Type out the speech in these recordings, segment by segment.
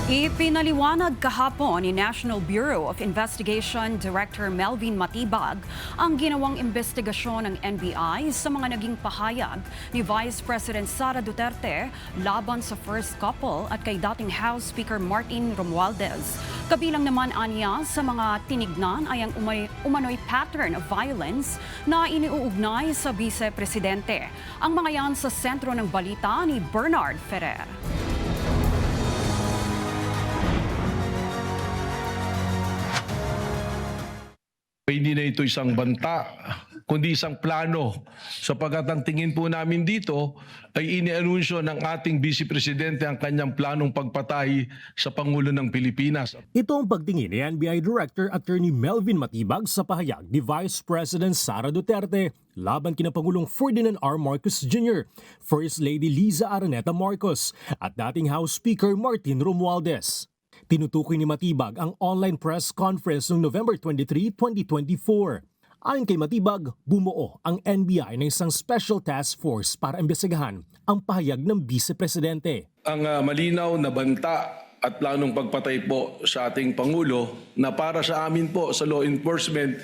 Ipinaliwanag kahapon ni National Bureau of Investigation Director Melvin Matibag ang ginawang investigasyon ng NBI sa mga naging pahayag ni Vice President Sara Duterte laban sa first couple at kay dating House Speaker Martin Romualdez. Kabilang naman aniya sa mga tinignan ay ang umano'y pattern of violence na iniuugnay sa Vice Presidente. Ang mga yan sa sentro ng balita ni Bernard Ferrer. Hindi na ito isang banta, kundi isang plano. Sapagat ang tingin po namin dito ay inianunsyo ng ating Vice Presidente ang kanyang planong pagpatay sa Pangulo ng Pilipinas. Ito ang pagtingin ni NBI Director Attorney Melvin Matibag sa pahayag ni Vice President Sara Duterte laban kina Pangulong Ferdinand R. Marcos Jr., First Lady Liza Araneta Marcos at dating House Speaker Martin Romualdez. Tinutukoy ni Matibag ang online press conference noong November 23, 2024. Ayon kay Matibag, bumuo ang NBI ng isang special task force para imbestigahan ang pahayag ng Vice Presidente. Ang malinaw na banta at planong pagpatay po sa ating Pangulo na para sa amin po sa law enforcement,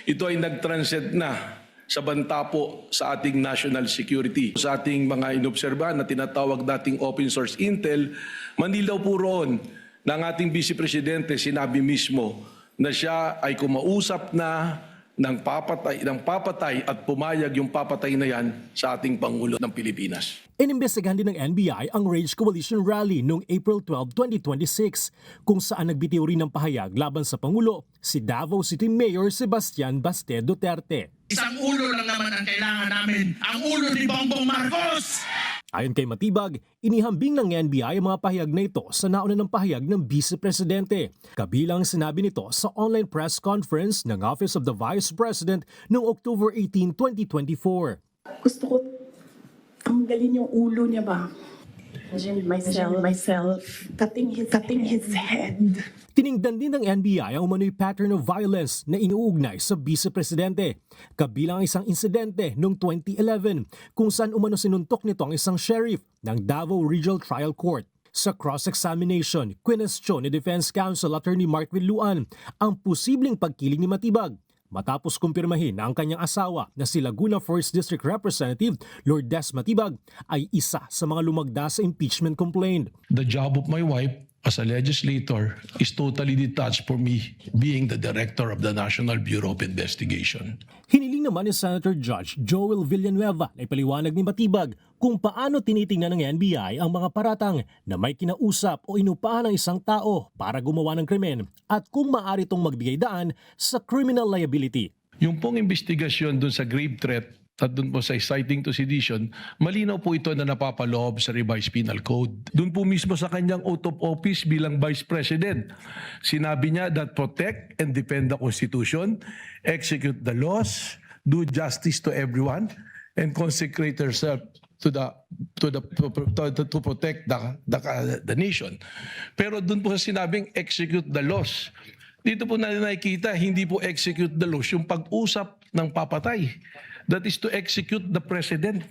ito ay nag-transcend na sa banta po sa ating national security. Sa ating mga inobserbahan na tinatawag dating open source intel, manilaw po roon ng ating Vice Presidente, sinabi mismo na siya ay kumausap na ng papatay at pumayag yung papatay na yan sa ating Pangulo ng Pilipinas. Inimbestigahan din ng NBI ang Rage Coalition Rally noong April 12, 2026 kung saan nagbitiw rin ng pahayag laban sa Pangulo si Davao City Mayor Sebastian Baste Duterte. Isang ulo lang naman ang kailangan namin, ang ulo ni Bongbong Marcos! Ayon kay Matibag, inihambing ng NBI ang mga pahayag na ito sa nauna ng pahayag ng Vice Presidente. Kabilang sinabi nito sa online press conference ng Office of the Vice President noong October 18, 2024. Gusto ko tanggalin yung ulo niya ba? Imagine myself cutting his head. Tiningdan din ng NBI ang umano'y pattern of violence na inuugnay sa Vice Presidente. Kabilang ang isang insidente noong 2011 kung saan umano sinuntok nito ang isang sheriff ng Davao Regional Trial Court. Sa cross-examination, kwinestyon ni Defense Counsel Attorney Mark Villuan ang posibleng pagkiling ni Matibag matapos kumpirmahin na ang kanyang asawa na si Laguna 1st District Representative Lourdes Matibag ay isa sa mga lumagda sa impeachment complaint. The job of my wife as a legislator is totally detached from me being the director of the National Bureau of Investigation. Hiniling naman ni Senator Judge Joel Villanueva na ipaliwanag ni Matibag kung paano tinitingnan ng NBI ang mga paratang na may kinausap o inupahan ng isang tao para gumawa ng krimen at kung maaari itong magbigay daan sa criminal liability. Yung pong investigasyon dun sa grave threat at dun po sa inciting to sedition, malinaw po ito na napapaloob sa revised penal code. Dun po mismo sa kanyang oath of office bilang Vice President, sinabi niya that protect and defend the Constitution, execute the laws, do justice to everyone, and consecrate herself to protect the nation. Pero dun po sa sinabing execute the laws, dito po na nakikita, hindi po execute the laws yung pag-usap ng papatay. That is to execute the president.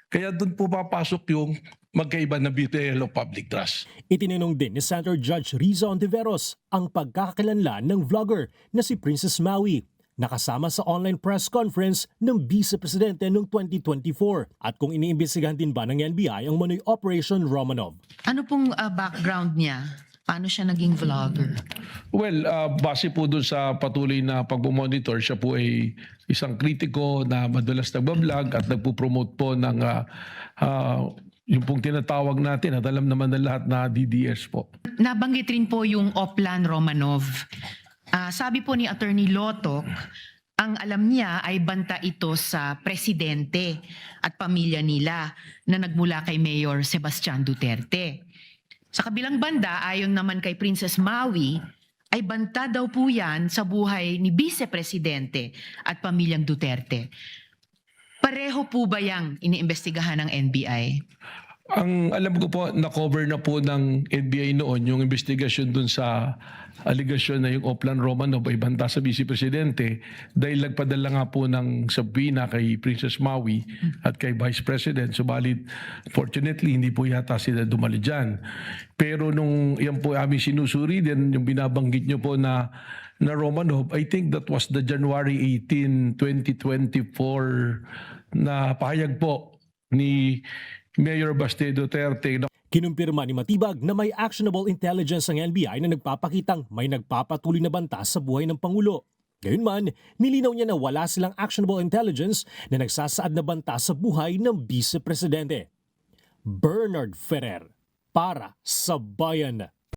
Kaya doon po papasok yung magkaiba na betrayal of public trust. Itinanong din ni Senator Judge Riza Ontiveros ang pagkakakilanlan ng vlogger na si Princess Maui, nakasama sa online press conference ng Vice Presidente noong 2024 at kung iniimbestigahan din ba ng NBI ang umano'y Operation Romanov. Ano pong background niya? Paano siya naging vlogger? Well, base po doon sa patuloy na pagmamonitor, siya po ay isang kritiko na madalas nagbablog at nagpo-promote po ng yung pong tinatawag natin at alam naman ng lahat na DDS po. Nabanggit rin po yung Oplan Romanov. Sabi po ni Attorney Lotok, ang alam niya ay banta ito sa presidente at pamilya nila na nagmula kay Mayor Sebastian Duterte. Sa kabilang banda, ayon naman kay Princess Maui, ay banta daw po yan sa buhay ni Vice Presidente at pamilyang Duterte. Pareho po ba yang iniimbestigahan ng NBI? Ang alam ko po, na-cover na po ng NBI noon yung investigasyon dun sa aligasyon na yung Oplan Romanov ay banta sa Vice Presidente dahil nagpadala nga po ng subpoena kay Princess Maui at kay Vice President. Subalit, fortunately, hindi po yata sila dumali dyan. Pero nung yan po aming sinusuri din, yung binabanggit nyo po na Romanov, I think that was the January 18, 2024 na pahayag po ni Mayor Baste Duterte. Kinumpirma ni Matibag na may actionable intelligence ang NBI na nagpapakitang may nagpapatuloy na banta sa buhay ng Pangulo. Gayunman, nilinaw niya na wala silang actionable intelligence na nagsasaad na banta sa buhay ng Vice Presidente. Bernard Ferrer para sa Bayan.